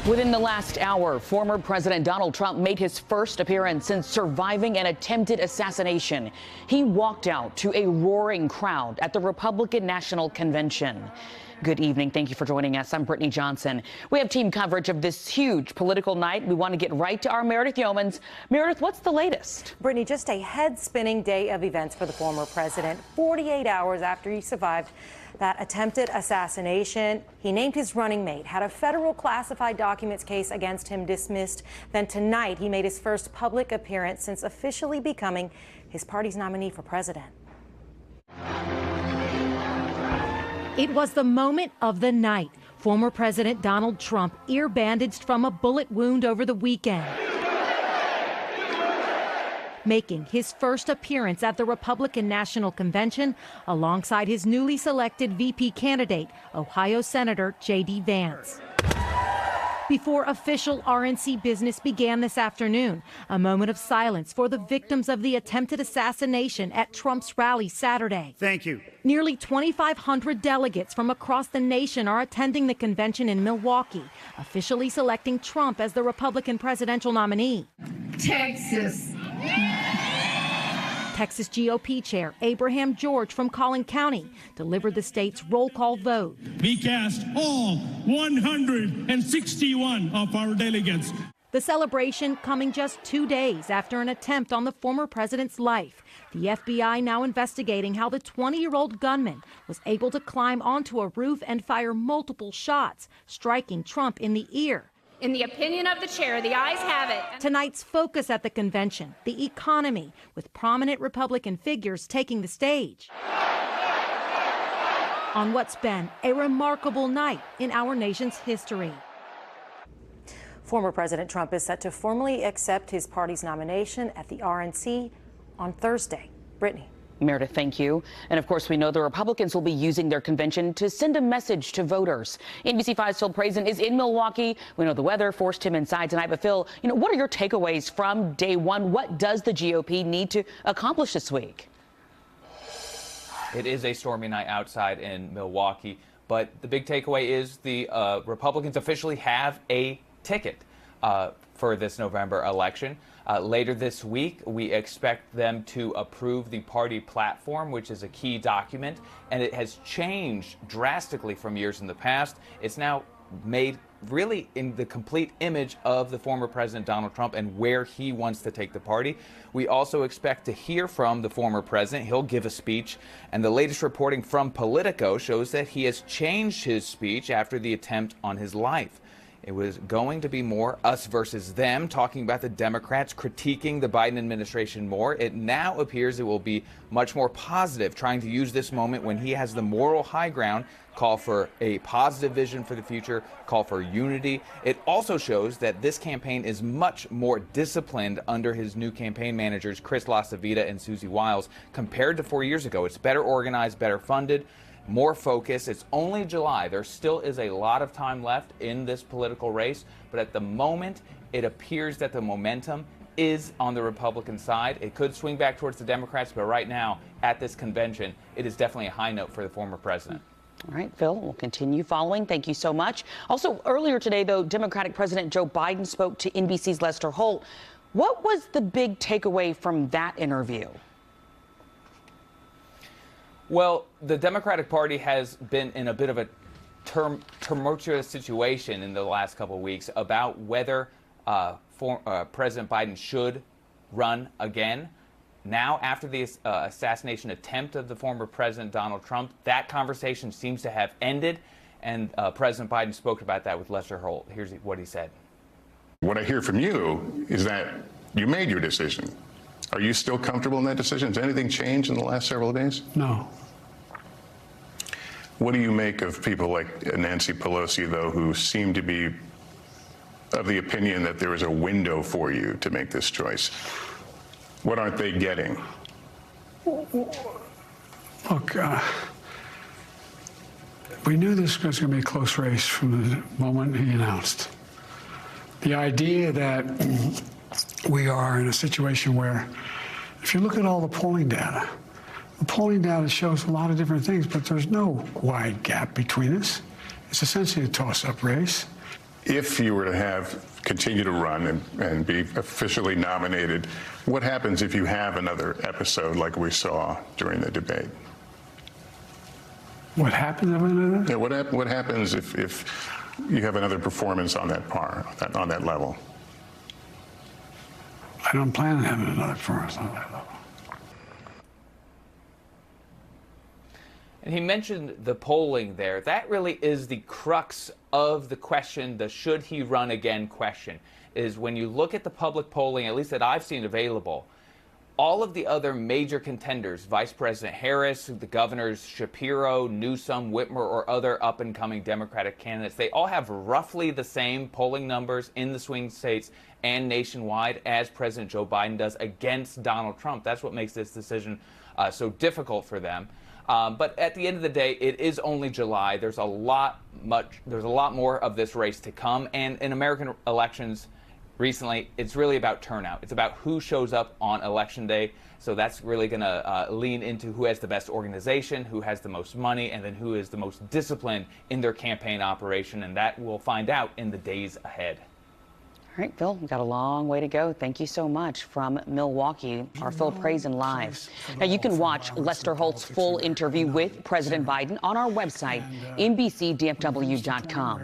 Within the last hour, former President Donald Trump made his first appearance since surviving an attempted assassination. He walked out to a roaring crowd at the Republican National Convention. Good evening. Thank you for joining us. I'm Brittany Johnson. We have team coverage of this huge political night. We want to get right to our Meredith Yeomans. Meredith, what's the latest? Brittany, just a head-spinning day of events for the former president. 48 hours after he survived that attempted assassination, he named his running mate, had a federal classified documents case against him dismissed. Then tonight, he made his first public appearance since officially becoming his party's nominee for president. It was the moment of the night. Former President Donald Trump ear bandaged from a bullet wound over the weekend, making his first appearance at the Republican National Convention alongside his newly selected VP candidate, Ohio Senator J.D. Vance. Before official RNC business began this afternoon, a moment of silence for the victims of the attempted assassination at Trump's rally Saturday. Thank you. Nearly 2,500 delegates from across the nation are attending the convention in Milwaukee, officially selecting Trump as the Republican presidential nominee. Texas GOP Chair Abraham George from Collin County delivered the state's roll call vote. We cast all 161 of our delegates. The celebration coming just 2 days after an attempt on the former president's life. The FBI now investigating how the 20-year-old gunman was able to climb onto a roof and fire multiple shots, striking Trump in the ear. In the opinion of the chair, the ayes have it. Tonight's focus at the convention, the economy, with prominent Republican figures taking the stage on what's been a remarkable night in our nation's history. Former President Trump is set to formally accept his party's nomination at the RNC on Thursday. Brittany. Meredith, thank you. And of course, we know the Republicans will be using their convention to send a message to voters. NBC5's Phil Prazans is in Milwaukee. We know the weather forced him inside tonight. But Phil, what are your takeaways from day one? What does the GOP need to accomplish this week? It is a stormy night outside in Milwaukee, but the big takeaway is the Republicans officially have a ticket for this November election. Later this week, we expect them to approve the party platform, which is a key document, and it has changed drastically from years in the past. It's now made really in the complete image of the former President Donald Trump and where he wants to take the party. We also expect to hear from the former president. He'll give a speech, and the latest reporting from Politico shows that he has changed his speech after the attempt on his life. It was going to be more us versus them, talking about the Democrats critiquing the Biden administration more. It now appears it will be much more positive, trying to use this moment when he has the moral high ground, call for a positive vision for the future, call for unity. It also shows that this campaign is much more disciplined under his new campaign managers, Chris LaCivita and Susie Wiles, compared to 4 years ago. It's better organized, better funded, more focus. It's only July. There still is a lot of time left in this political race, but at the moment, it appears that the momentum is on the Republican side. It could swing back towards the Democrats, but right now, at this convention, it is definitely a high note for the former president. All right, Phil, we'll continue following. Thank you so much. Also, earlier today, though, Democratic President Joe Biden spoke to NBC's Lester Holt. What was the big takeaway from that interview? Well, the Democratic Party has been in a bit of a tumultuous situation in the last couple of weeks about whether President Biden should run again. Now, after the assassination attempt of the former President Donald Trump, that conversation seems to have ended, and President Biden spoke about that with Lester Holt. Here's what he said. What I hear from you is that you made your decision. Are you still comfortable in that decision? Has anything changed in the last several days? No. What do you make of people like Nancy Pelosi, though, who seem to be of the opinion that there is a window for you to make this choice? What aren't they getting? Look, we knew this was going to be a close race from the moment he announced. The idea that we are in a situation where, if you look at all the polling data shows a lot of different things, but there's no wide gap between us. It's essentially a toss-up race. if you were to continue to run and be officially nominated, what happens if you have another episode like we saw during the debate? What happens if another? Yeah, what happens if you have another performance on that on that level? I don't plan on having another performance on that level. And he mentioned the polling there. That really is the crux of the question, the should he run again question, is when you look at the public polling, at least that I've seen available, all of the other major contenders, Vice President Harris, the governors Shapiro, Newsom, Whitmer, or other up-and-coming Democratic candidates, they all have roughly the same polling numbers in the swing states and nationwide as President Joe Biden does against Donald Trump. That's what makes this decision so difficult for them. But at the end of the day, it is only July. There's a lot more of this race to come. And in American elections recently, it's really about turnout. It's about who shows up on Election Day. So that's really going to lean into who has the best organization, who has the most money, and then who is the most disciplined in their campaign operation. And that we'll find out in the days ahead. All right, Phil, we've got a long way to go. Thank you so much from Milwaukee, our Phil Prazans live. Now, you can watch Lester Holt's full interview with President Biden on our website, NBCDFW.com.